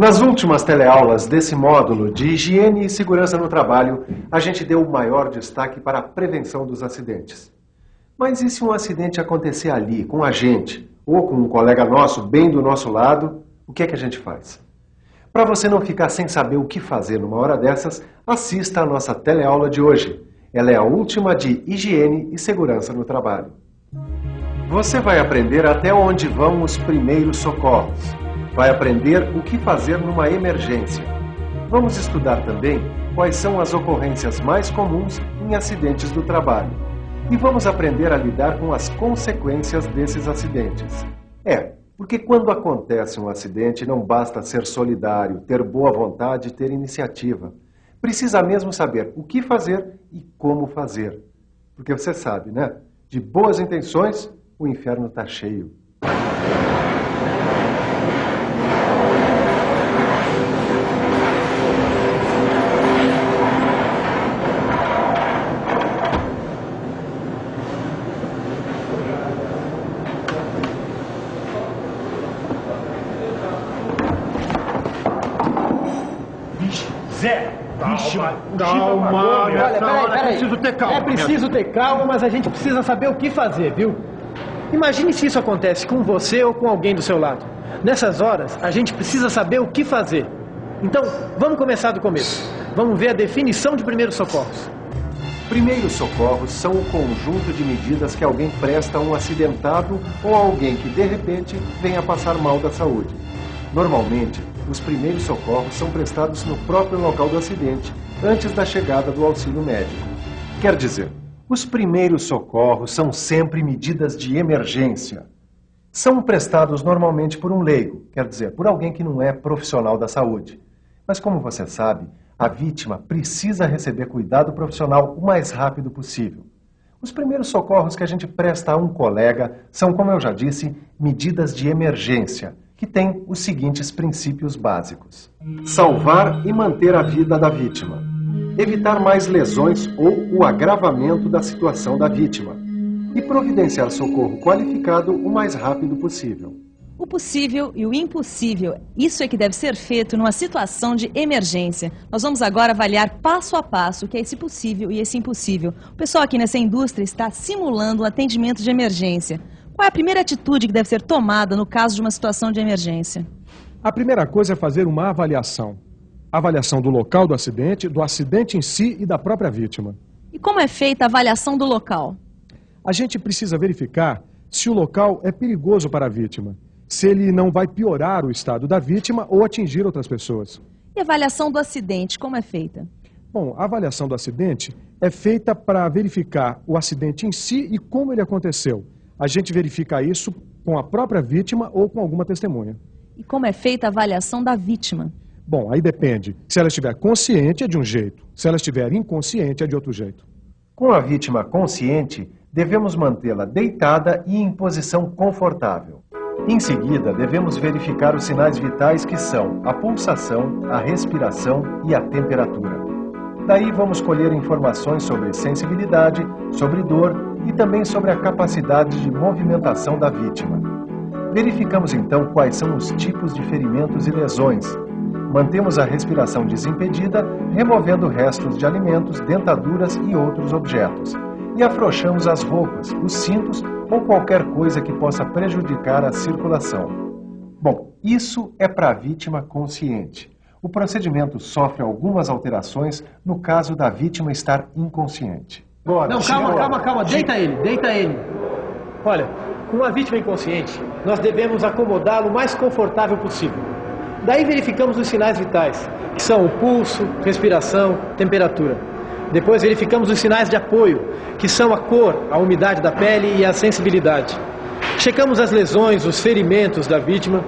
Nas últimas teleaulas desse módulo de higiene e segurança no trabalho, a gente deu o maior destaque para a prevenção dos acidentes. Mas e se um acidente acontecer ali, com a gente, ou com um colega nosso bem do nosso lado, o que é que a gente faz? Para você não ficar sem saber o que fazer numa hora dessas, assista a nossa teleaula de hoje. Ela é a última de higiene e segurança no trabalho. Você vai aprender até onde vão os primeiros socorros. Vai aprender o que fazer numa emergência. Vamos estudar também quais são as ocorrências mais comuns em acidentes do trabalho. E vamos aprender a lidar com as consequências desses acidentes. Porque quando acontece um acidente, não basta ser solidário, ter boa vontade e ter iniciativa. Precisa mesmo saber o que fazer e como fazer. Porque você sabe, né? De boas intenções, o inferno está cheio. Zé! Calma, olha, peraí. Preciso ter calma. É preciso ter calma, mas a gente precisa saber o que fazer, viu? Imagine se isso acontece com você ou com alguém do seu lado. Nessas horas, a gente precisa saber o que fazer. Então, vamos começar do começo. Vamos ver a definição de primeiros socorros. Primeiros socorros são o conjunto de medidas que alguém presta a um acidentado ou a alguém que, de repente, venha passar mal da saúde. Normalmente, os primeiros socorros são prestados no próprio local do acidente, antes da chegada do auxílio médico. Quer dizer, os primeiros socorros são sempre medidas de emergência. São prestados normalmente por um leigo, quer dizer, por alguém que não é profissional da saúde. Mas como você sabe, a vítima precisa receber cuidado profissional o mais rápido possível. Os primeiros socorros que a gente presta a um colega são, como eu já disse, medidas de emergência, que têm os seguintes princípios básicos: salvar e manter a vida da vítima, evitar mais lesões ou o agravamento da situação da vítima e providenciar socorro qualificado o mais rápido possível. O possível e o impossível, isso é que deve ser feito numa situação de emergência. Nós vamos agora avaliar passo a passo o que é esse possível e esse impossível. O pessoal aqui nessa indústria está simulando um atendimento de emergência. Qual é a primeira atitude que deve ser tomada no caso de uma situação de emergência? A primeira coisa é fazer uma avaliação. Avaliação do local do acidente em si e da própria vítima. E como é feita a avaliação do local? A gente precisa verificar se o local é perigoso para a vítima, se ele não vai piorar o estado da vítima ou atingir outras pessoas. E a avaliação do acidente, como é feita? Bom, a avaliação do acidente é feita para verificar o acidente em si e como ele aconteceu. A gente verifica isso com a própria vítima ou com alguma testemunha. E como é feita a avaliação da vítima? Bom, aí depende. Se ela estiver consciente é de um jeito, se ela estiver inconsciente é de outro jeito. Com a vítima consciente, devemos mantê-la deitada e em posição confortável. Em seguida, devemos verificar os sinais vitais que são a pulsação, a respiração e a temperatura. Daí vamos colher informações sobre sensibilidade, sobre dor e também sobre a capacidade de movimentação da vítima. Verificamos então quais são os tipos de ferimentos e lesões. Mantemos a respiração desimpedida, removendo restos de alimentos, dentaduras e outros objetos. E afrouxamos as roupas, os cintos ou qualquer coisa que possa prejudicar a circulação. Bom, isso é para a vítima consciente. O procedimento sofre algumas alterações no caso da vítima estar inconsciente. Não, calma. Deita ele. Olha, com a vítima inconsciente, nós devemos acomodá-lo o mais confortável possível. Daí verificamos os sinais vitais, que são o pulso, respiração, temperatura. Depois verificamos os sinais de apoio, que são a cor, a umidade da pele e a sensibilidade. Checamos as lesões, os ferimentos da vítima,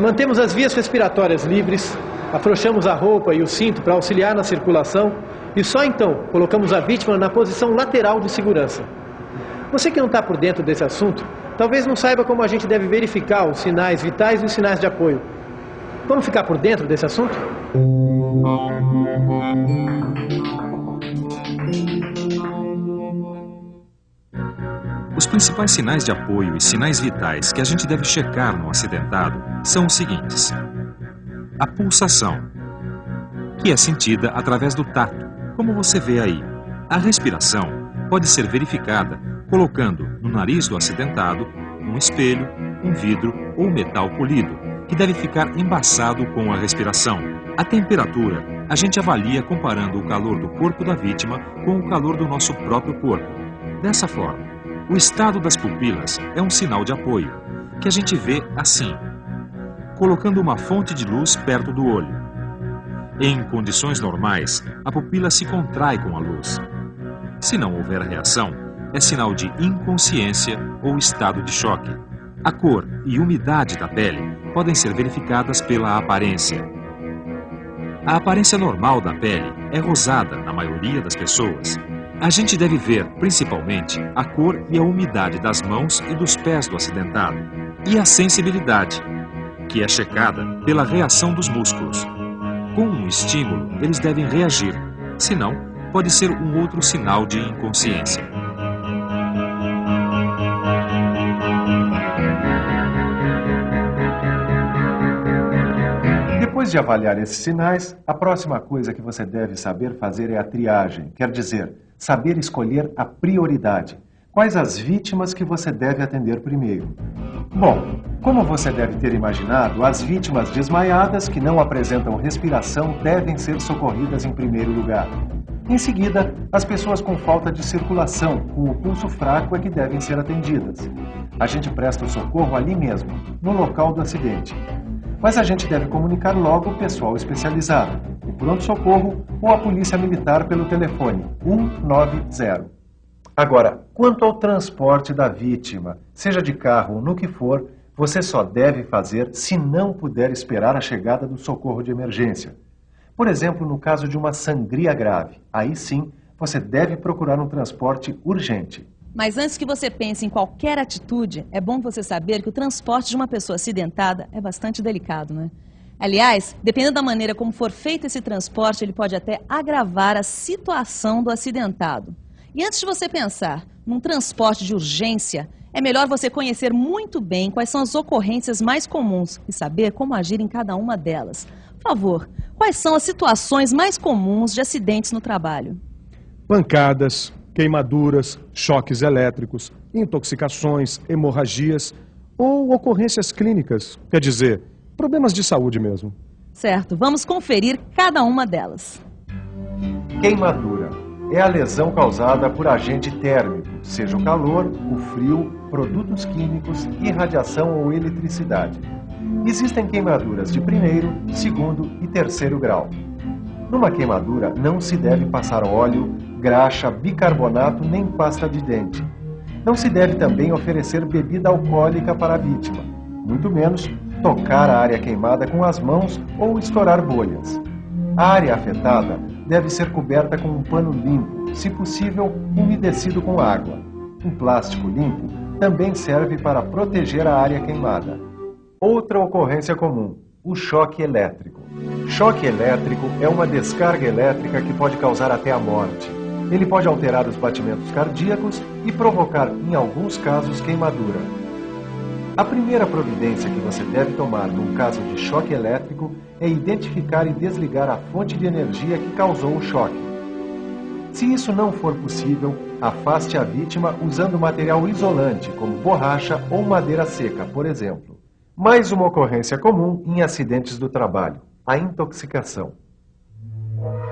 mantemos as vias respiratórias livres, afrouxamos a roupa e o cinto para auxiliar na circulação e só então colocamos a vítima na posição lateral de segurança. Você que não está por dentro desse assunto, talvez não saiba como a gente deve verificar os sinais vitais e os sinais de apoio. Vamos ficar por dentro desse assunto? Os principais sinais de apoio e sinais vitais que a gente deve checar no acidentado são os seguintes: a pulsação, que é sentida através do tato, como você vê aí. A respiração pode ser verificada colocando no nariz do acidentado um espelho, um vidro ou metal polido, que deve ficar embaçado com a respiração. A temperatura a gente avalia comparando o calor do corpo da vítima com o calor do nosso próprio corpo. Dessa forma, o estado das pupilas é um sinal de apoio, que a gente vê assim, colocando uma fonte de luz perto do olho. Em condições normais, a pupila se contrai com a luz. Se não houver reação, é sinal de inconsciência ou estado de choque. A cor e umidade da pele podem ser verificadas pela aparência. A aparência normal da pele é rosada na maioria das pessoas. A gente deve ver, principalmente, a cor e a umidade das mãos e dos pés do acidentado. E a sensibilidade, que é checada pela reação dos músculos. Com um estímulo, eles devem reagir, senão, pode ser um outro sinal de inconsciência. Depois de avaliar esses sinais, a próxima coisa que você deve saber fazer é a triagem, quer dizer, saber escolher a prioridade. Quais as vítimas que você deve atender primeiro? Bom, como você deve ter imaginado, as vítimas desmaiadas que não apresentam respiração devem ser socorridas em primeiro lugar. Em seguida, as pessoas com falta de circulação, com o pulso fraco, é que devem ser atendidas. A gente presta o socorro ali mesmo, no local do acidente. Mas a gente deve comunicar logo o pessoal especializado, o pronto-socorro ou a polícia militar pelo telefone 190. Agora, quanto ao transporte da vítima, seja de carro ou no que for, você só deve fazer se não puder esperar a chegada do socorro de emergência. Por exemplo, no caso de uma sangria grave, aí sim, você deve procurar um transporte urgente. Mas antes que você pense em qualquer atitude, é bom você saber que o transporte de uma pessoa acidentada é bastante delicado, né? Aliás, dependendo da maneira como for feito esse transporte, ele pode até agravar a situação do acidentado. E antes de você pensar num transporte de urgência, é melhor você conhecer muito bem quais são as ocorrências mais comuns e saber como agir em cada uma delas. Por favor, quais são as situações mais comuns de acidentes no trabalho? Pancadas, queimaduras, choques elétricos, intoxicações, hemorragias ou ocorrências clínicas, quer dizer, problemas de saúde mesmo. Certo, vamos conferir cada uma delas. Queimadura é a lesão causada por agente térmico, seja o calor, o frio, produtos químicos, irradiação ou eletricidade. Existem queimaduras de primeiro, segundo e terceiro grau. Numa queimadura não se deve passar óleo, graxa, bicarbonato nem pasta de dente. Não se deve também oferecer bebida alcoólica para a vítima, muito menos tocar a área queimada com as mãos ou estourar bolhas. A área afetada deve ser coberta com um pano limpo, se possível, umedecido com água. Um plástico limpo também serve para proteger a área queimada. Outra ocorrência comum, o choque elétrico. Choque elétrico é uma descarga elétrica que pode causar até a morte. Ele pode alterar os batimentos cardíacos e provocar, em alguns casos, queimadura. A primeira providência que você deve tomar num caso de choque elétrico é identificar e desligar a fonte de energia que causou o choque. Se isso não for possível, afaste a vítima usando material isolante, como borracha ou madeira seca, por exemplo. Mais uma ocorrência comum em acidentes do trabalho, a intoxicação.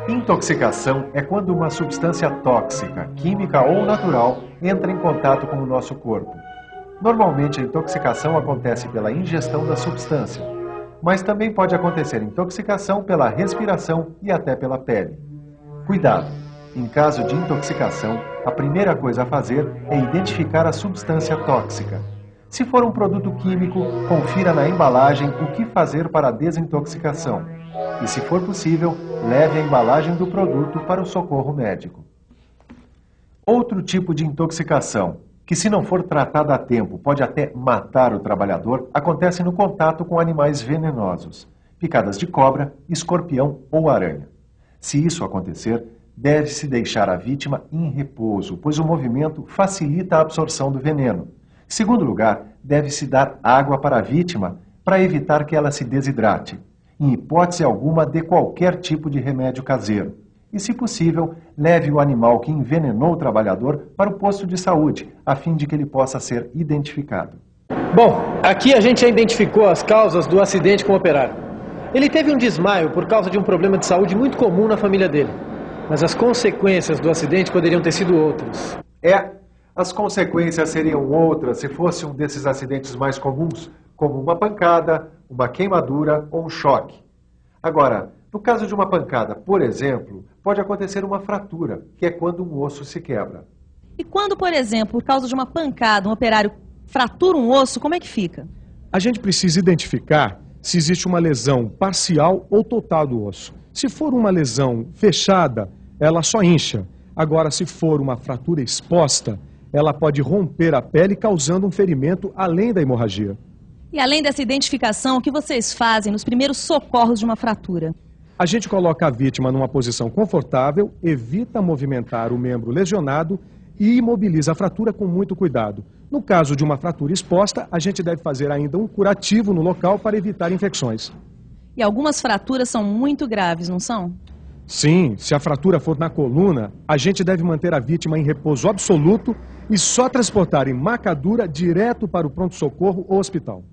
Intoxicação é quando uma substância tóxica, química ou natural, entra em contato com o nosso corpo. Normalmente a intoxicação acontece pela ingestão da substância, mas também pode acontecer intoxicação pela respiração e até pela pele. Cuidado! Em caso de intoxicação, a primeira coisa a fazer é identificar a substância tóxica. Se for um produto químico, confira na embalagem o que fazer para a desintoxicação. E, se for possível, leve a embalagem do produto para o socorro médico. Outro tipo de intoxicação, que se não for tratada a tempo pode até matar o trabalhador, acontece no contato com animais venenosos, picadas de cobra, escorpião ou aranha. Se isso acontecer, deve-se deixar a vítima em repouso, pois o movimento facilita a absorção do veneno. Em segundo lugar, deve-se dar água para a vítima para evitar que ela se desidrate. Em hipótese alguma, dê qualquer tipo de remédio caseiro. E, se possível, leve o animal que envenenou o trabalhador para o posto de saúde, a fim de que ele possa ser identificado. Bom, aqui a gente já identificou as causas do acidente com o operário. Ele teve um desmaio por causa de um problema de saúde muito comum na família dele. Mas as consequências do acidente poderiam ter sido outras. As consequências seriam outras se fosse um desses acidentes mais comuns, como uma pancada, uma queimadura ou um choque. Agora, no caso de uma pancada, por exemplo, pode acontecer uma fratura, que é quando um osso se quebra. E quando, por exemplo, por causa de uma pancada, um operário fratura um osso, como é que fica? A gente precisa identificar se existe uma lesão parcial ou total do osso. Se for uma lesão fechada, ela só incha. Agora, se for uma fratura exposta, ela pode romper a pele, causando um ferimento além da hemorragia. E além dessa identificação, o que vocês fazem nos primeiros socorros de uma fratura? A gente coloca a vítima numa posição confortável, evita movimentar o membro lesionado e imobiliza a fratura com muito cuidado. No caso de uma fratura exposta, a gente deve fazer ainda um curativo no local para evitar infecções. E algumas fraturas são muito graves, não são? Sim, se a fratura for na coluna, a gente deve manter a vítima em repouso absoluto e só transportar em macadura direto para o pronto-socorro ou hospital.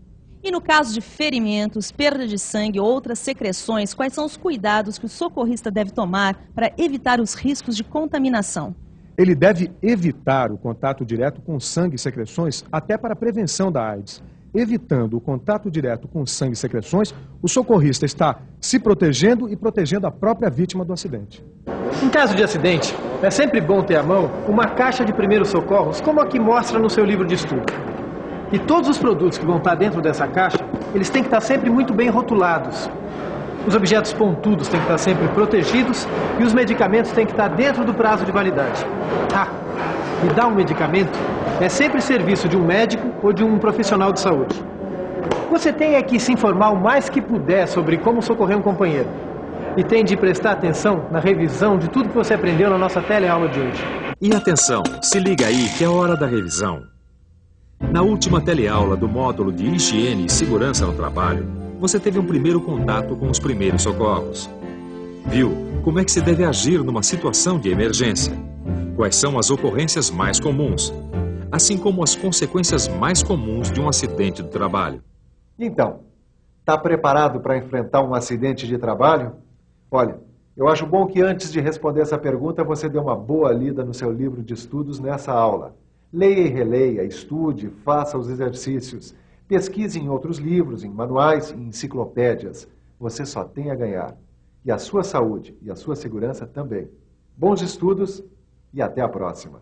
E no caso de ferimentos, perda de sangue ou outras secreções, quais são os cuidados que o socorrista deve tomar para evitar os riscos de contaminação? Ele deve evitar o contato direto com sangue e secreções, até para a prevenção da AIDS. Evitando o contato direto com sangue e secreções, o socorrista está se protegendo e protegendo a própria vítima do acidente. Em caso de acidente, é sempre bom ter à mão uma caixa de primeiros socorros, como a que mostra no seu livro de estudo. E todos os produtos que vão estar dentro dessa caixa, eles têm que estar sempre muito bem rotulados. Os objetos pontudos têm que estar sempre protegidos e os medicamentos têm que estar dentro do prazo de validade. E dar um medicamento é sempre serviço de um médico ou de um profissional de saúde. Você tem é que se informar o mais que puder sobre como socorrer um companheiro. E tem de prestar atenção na revisão de tudo que você aprendeu na nossa teleaula de hoje. E atenção, se liga aí que é hora da revisão. Na última teleaula do módulo de Higiene e Segurança no Trabalho, você teve um primeiro contato com os primeiros socorros. Viu como é que se deve agir numa situação de emergência? Quais são as ocorrências mais comuns? Assim como as consequências mais comuns de um acidente do trabalho. Então, está preparado para enfrentar um acidente de trabalho? Olha, eu acho bom que antes de responder essa pergunta, você dê uma boa lida no seu livro de estudos nessa aula. Leia e releia, estude, faça os exercícios. Pesquise em outros livros, em manuais, em enciclopédias. Você só tem a ganhar. E a sua saúde e a sua segurança também. Bons estudos e até a próxima.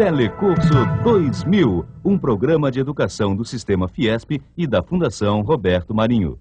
Telecurso 2000, um programa de educação do Sistema Fiesp e da Fundação Roberto Marinho.